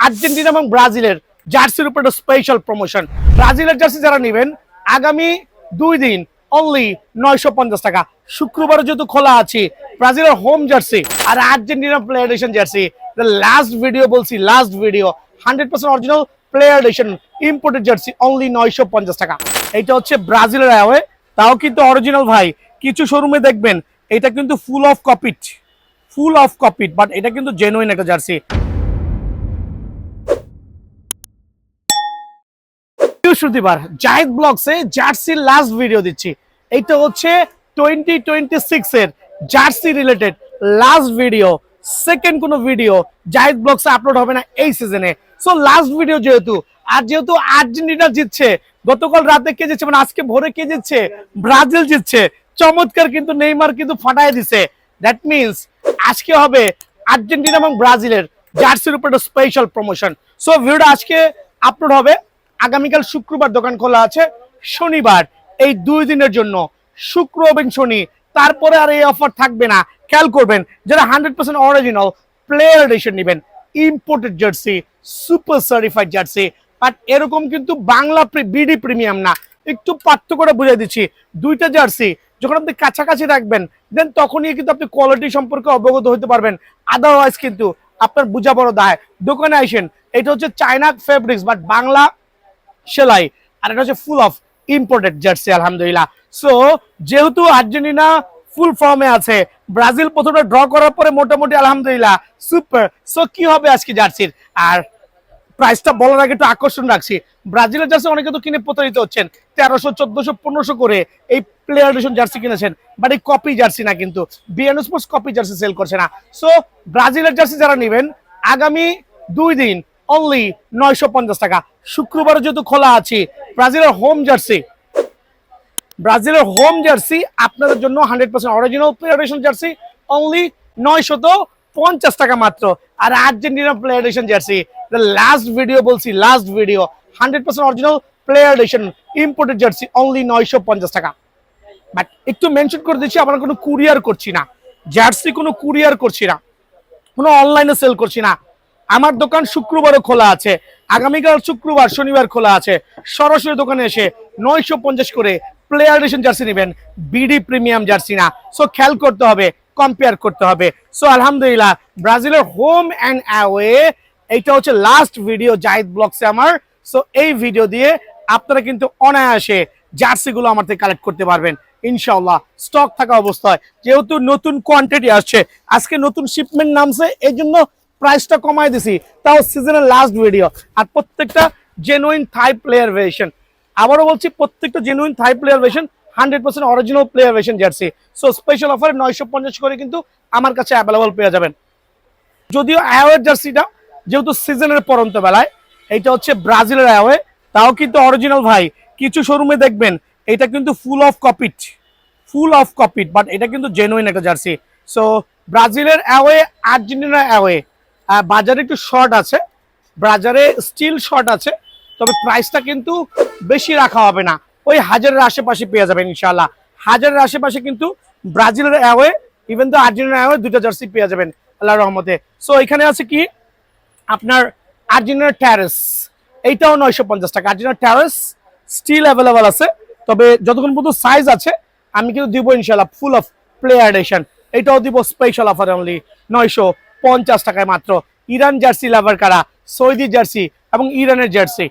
Argentina এবং ব্রাজিলের জার্সির উপর একটা স্পেশাল প্রমোশন। ব্রাজিলের জার্সি যারা নেবেন আগামী 2 দিন অনলি 950 টাকা। শুক্রবার যেহেতু খোলা আছে ব্রাজিলের হোম জার্সি আর Argentina player edition jersey, last video বলছি, last video 100% original player edition imported jersey only 950 টাকা। এটা হচ্ছে ব্রাজিলের অ্যাওয়ে, তাও কিন্তু অরিজিনাল ভাই। কিছু শোরুমে দেখবেন এটা কিন্তু ফুল অফ কপিড, বাট এটা কিন্তু জেনুইন একটা জার্সি। বৃহস্পতিবার জায়েদ ব্লগসে জার্সির লাস্ট ভিডিও দিচ্ছি। এইটা হচ্ছে 2026 এর jersey related last video. Second কোনো ভিডিও জায়েদ ব্লগসে আপলোড হবে না এই সিজনে। সো লাস্ট ভিডিও যেহেতু, আর যেহেতু আর্জেন্টিনা জিতছে, গতকাল রাতে কে জিতছে মানে আজকে ভোরে কে জিতছে, ব্রাজিল জিতছে। চমৎকার, কিন্তু নেইমার কিন্তু ফাটায় দিছে। দ্যাট মিনস আজকে হবে আর্জেন্টিনা এবং ব্রাজিলের জার্সির উপর একটা স্পেশাল প্রমোশন। সো ভিডিওটা আজকে আপলোড হবে, আগামীকাল শুক্রবার দোকান খোলা আছে, শনিবার এই 2 দিনের জন্য, শুক্র এবং শনি। তারপরে আর এই অফার থাকবে না। খেয়াল করবেন যারা 100% অরিজিনাল প্লেয়ার এডিশন নেবেন, imported jersey, super certified jersey, but এরকম কিন্তু বাংলা বিডি প্রিমিয়াম না। একটু পার্থক্যটা বুঝিয়ে দিচ্ছি। দুইটা জার্সি যখন আপনি কাছাকাছি রাখবেন দেন তখনই কিন্তু আপনি কোয়ালিটি সম্পর্কে অবগত হতে পারবেন। আদারওয়াইজ কিন্তু আপনার বোঝা বড় দায়। দোকানে আসেন, এটা হচ্ছে চায়না ফেব্রিক্স বাট বাংলা সেলাই, আর এটা হচ্ছে ফুল অফ ইম্পোর্টেড জার্সি আলহামদুলিল্লাহ। সো যেহেতু আর্জেন্টিনা ফুল ফর্মে আছে, ব্রাজিল প্রথমে ড্র করার পরে মোটামুটি আলহামদুলিল্লাহ সুপার। সো কি হবে আজকে জার্সির, আর প্রাইসটা বলার আগে একটু আকর্ষণ রাখছি। ব্রাজিলের জার্সি অনেকে তো কিনে প্রতারিত হচ্ছেন, 1300, 1400, 1500 করে এই প্লেয়ার এডিশন জার্সি কিনেছেন, বাট এই কপি জার্সি না, কিন্তু BN sports copy jersey sale করছে না। সো ব্রাজিলের জার্সি যারা নেবেন আগামী 2 দিন অনলি 950 টাকা। শুক্রবার যেহেতু খোলা আছে ব্রাজিলের হোম জার্সি, আপনাদের জন্য 100% original player edition jersey only 950 টাকা মাত্র। আর Argentina player edition jersey, last video বলছি, last video 100% original player edition imported jersey only 950 টাকা। বাট একটু মেনশন করে দিচ্ছি, আমরা কোনো কুরিয়ার করছি না জার্সি, কোনো কুরিয়ার করছি না, কোনো অনলাইনে সেল করছি না। আমার দোকান শুক্রবারও খোলা আছে, আগামীকাল শুক্রবার শনিবার খোলা আছে। সরাসরি দোকানে এসে 950 করে প্লেয়ার এডিশন জার্সি নেবেন, বিডি প্রিমিয়াম জার্সি না। সো খেয়াল করতে হবে, কম্পেয়ার করতে হবে। সো আলহামদুলিল্লাহ ব্রাজিলের হোম অ্যান্ড অ্যাওয়ে এইটা হচ্ছে লাস্ট ভিডিও জায়েদ ব্লগসে আমার। সো এই ভিডিও দিয়ে আপনারা কিন্তু অনায়াসে জার্সিগুলো আমার থেকে কালেক্ট করতে পারবেন ইনশাআল্লাহ, স্টক থাকা অবস্থায়। যেহেতু নতুন কোয়ান্টিটি আসছে, আজকে নতুন শিপমেন্ট নামছে, এই জন্য প্রাইসটা কমাই দিছি, তাও সিজনের লাস্ট ভিডিও। আর প্রত্যেকটা জেনুইন থাই প্লেয়ার ভেরিয়েশন, আবারও বলছি প্রত্যেকটা genuine Thai player variation, 100% original player variation jersey. So special অফারে 950 করে কিন্তু আমার কাছে অ্যাভেলেবল পেয়ে যাবেন। যদিও অ্যাওয়ের জার্সিটা যেহেতু সিজনের পরন্ত বেলায়, এটা হচ্ছে ব্রাজিলের অ্যাওয়ে, তাও কিন্তু অরিজিনাল ভাই। কিছু শোরুমে দেখবেন এটা কিন্তু ফুল অফ কপিড, বাট এটা কিন্তু জেনুইন একটা জার্সি। সো ব্রাজিলের অ্যাওয়ে, আর্জেন্টিনার অ্যাওয়ে, বাজারে একটু শর্ট আছে, বাজারে স্টিল শর্ট আছে, তবে প্রাইসটা কিন্তু বেশি রাখা হবে না, ওই 1000-এর আশেপাশে পেয়ে যাবেন ইনশাআল্লাহ। 1000-এর আশেপাশে কিন্তু ব্রাজিলের অ্যাওয়ে, ইভেন তো আর্জেন্টিনার অ্যাওয়ে দুটো জার্সি পেয়ে যাবেন আল্লাহর রহমতে। সো এখানে আছে কি আপনার আর্জেন্টিনার ট্যারেস, এইটাও 950 টাকা। আর্জেন্টিনার ট্যারেস স্টিল অ্যাভেলেবল আছে, তবে যতক্ষণ পর্যন্ত সাইজ আছে আমি কিন্তু দিব ইনশাআল্লাহ ফুল অফ প্লেয়ার এডিশন। এটাও দিব স্পেশাল অফার অনলি 950 টাকায় মাত্র। ইরান জার্সি লাভার কারা, সৌদি জার্সি এবং ইরানের জার্সি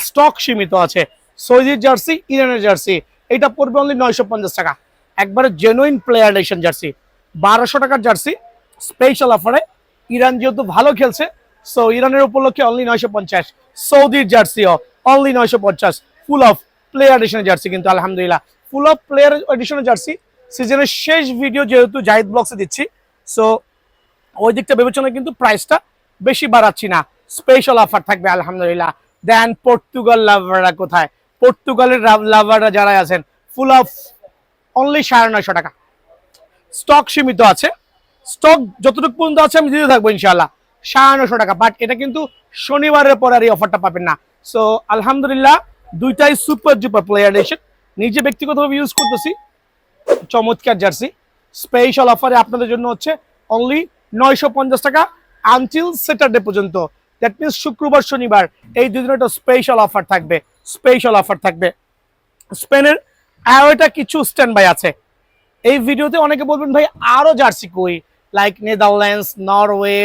স্টক সীমিত আছে। সৌদির জার্সি, ইরানের জার্সি, এটা পড়বে অনলি 950 টাকা। একবারে জেনুইন প্লেয়ার এডিশন জার্সি 1200 টাকার জার্সি স্পেশাল অফারে। ইরান যেহেতু ভালো খেলছে, সো ইরানের উপলক্ষে অনলি 950। সৌদির জার্সিও অনলি 950, ফুল অফ প্লেয়ার এডিশনের জার্সি কিন্তু আলহামদুলিল্লাহ। ফুল অফ প্লেয়ার এডিশনের জার্সি সিজনের শেষ ভিডিও যেহেতু জায়েদ ব্লগসে দিচ্ছি, সো ওই দিকটা বিবেচনায় কিন্তু প্রাইসটা বেশি বাড়াচ্ছি না, স্পেশাল অফার থাকবে আলহামদুলিল্লাহ। দেন পর্তুগাল লাভাররা কোথায়, পর্তুগালের লাভাররা যারা আছেন ফুল অফ অনলি 950 টাকা। স্টক সীমিত আছে, স্টক যতটুকু পর্যন্ত আছে আমি দিতে থাকবো ইনশাআল্লাহ 950 টাকা। বাট এটা কিন্তু শনিবারের পর আর এই অফারটা পাবেন না। সো আলহামদুলিল্লাহ দুইটাই সুপার ডুপার প্লেয়ার এডিশন, নিজে ব্যক্তিগতভাবে ইউজ করতেছি, চমৎকার জার্সি। স্পেশাল অফারে আপনাদের জন্য হচ্ছে অনলি 950 টাকা আনটিল স্যাটারডে পর্যন্ত। দ্যাট মিনস শুক্রবার শনিবার এই দুদিনে একটা স্পেশাল অফার থাকবে, স্পেশাল অফার থাকবে। স্পেনের আরোটা কিছু স্ট্যান্ড বাই আছে। এই ভিডিওতে অনেকে বলবেন ভাই আরো জার্সি কই, লাইক নেদারল্যান্ডস, নরওয়ে,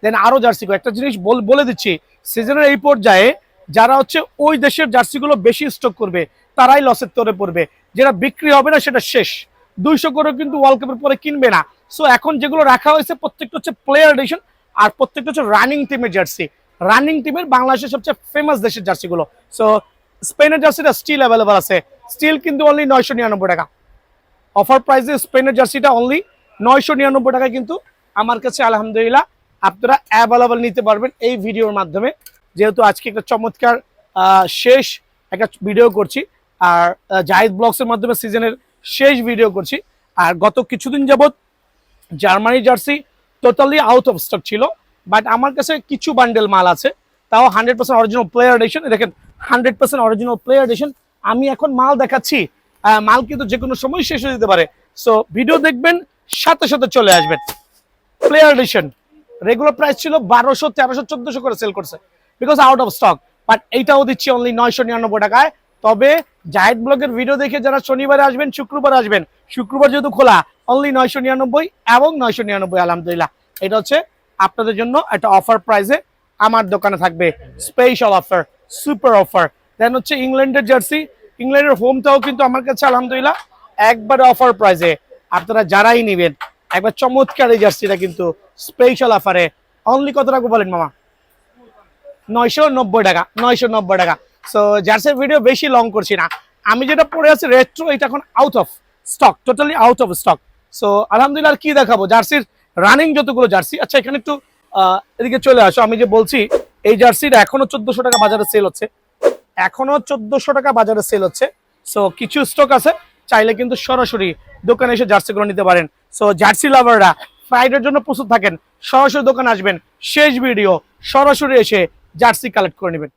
দেন আরো জার্সি কই। একটা জিনিস বলে দিচ্ছি, সিজনের এই পর্যায়ে যারা হচ্ছে ওই দেশের জার্সিগুলো বেশি স্টক করবে তারাই লসের তরে পড়বে, যেটা বিক্রি হবে না সেটা শেষ। 200 করে কিন্তু ওয়ার্ল্ড কাপের পরে কিনবে না। সো এখন যেগুলো রাখা হয়েছে প্রত্যেকটা হচ্ছে প্লেয়ার এডিশন, আর প্রত্যেকটা হচ্ছে রানিং টিমের জার্সি, রানিং টিমের বাংলাদেশের সবচেয়ে ফেমাস দেশের জার্সিগুলো। সো স্পেনের জার্সিটা স্টিল অ্যাভেলেবল আছে, স্টিল কিন্তু অনলি 999 টাকা অফার প্রাইসে। স্পেনের জার্সিটা অনলি 999 টাকা কিন্তু আমার কাছে আলহামদুলিল্লাহ আপনারা অ্যাভেলেবল নিতে পারবেন এই ভিডিওর মাধ্যমে। যেহেতু আজকে একটা চমৎকার শেষ একটা ভিডিও করছি, আর জাহিদ ব্লগসের মাধ্যমে সিজনের শেষ ভিডিও করছি। আর গত কিছুদিন যাবত Germany jersey totally out of stock ছিল, বাট আমার কাছে কিছু বান্ডেল মাল আছে, তাও 100% অরিজিনাল প্লেয়ার এডিশন। দেখেন 100% অরিজিনাল প্লেয়ার এডিশন। আমি এখন মাল দেখাচ্ছি, মাল কিন্তু যে কোনো সময় শেষ হয়ে যেতে পারে। সো ভিডিও দেখবেন, সাথে সাথে চলে আসবেন। প্লেয়ার এডিশন রেগুলার প্রাইস ছিল 1200, 1300, 1400 করে সেল করছে, because out of stock. But এইটাও দিচ্ছি অনলি 999 টাকায়। তবে জাহিদ ব্লগের ভিডিও দেখে যারা শনিবারে আসবেন, শুক্রবার আসবেন, শুক্রবার যেহেতু খোলা, অনলি 999 এবং 999 আলহামদুলিল্লাহ। এটা হচ্ছে আপনাদের জন্য একটা অফার প্রাইসে আমার দোকানে থাকবে, স্পেশাল অফার, সুপার অফার। দেন হচ্ছে ইংল্যান্ডের জার্সি, ইংল্যান্ডের হোমটাও কিন্তু আমার কাছে আলহামদুলিল্লাহ একবারে অফার প্রাইসে। আপনারা যারাই নেবেন একবার চমৎকার এই জার্সিটা কিন্তু স্পেশাল অফারে অনলি কত রাখবো বলেন মামা? 990 টাকা, 990 টাকা। সো জার্সির ভিডিও বেশি লং করছি না। আমি যেটা পরে আছি রেট্রো, এটা এখন out of stock, totally out of stock. So আলহামদুলিল্লাহ আর কি দেখাবো, জার্সির রানিং যতগুলো জার্সি। আচ্ছা এখানে একটু এদিকে চলে আসো। আমি যে বলছি এই জার্সিটা এখনো 1400 টাকা বাজারে সেল হচ্ছে, এখনো 1400 টাকা বাজারে সেল হচ্ছে। সো কিছু স্টক আছে, চাইলে কিন্তু সরাসরি দোকানে এসে জার্সিগুলো নিতে পারেন। সো জার্সি লাভাররা ফ্রাইডের জন্য প্রস্তুত থাকেন, সরাসরি দোকানে আসবেন, শেষ ভিডিও সরাসরি এসে জার্সি কালেক্ট করে নেবেন।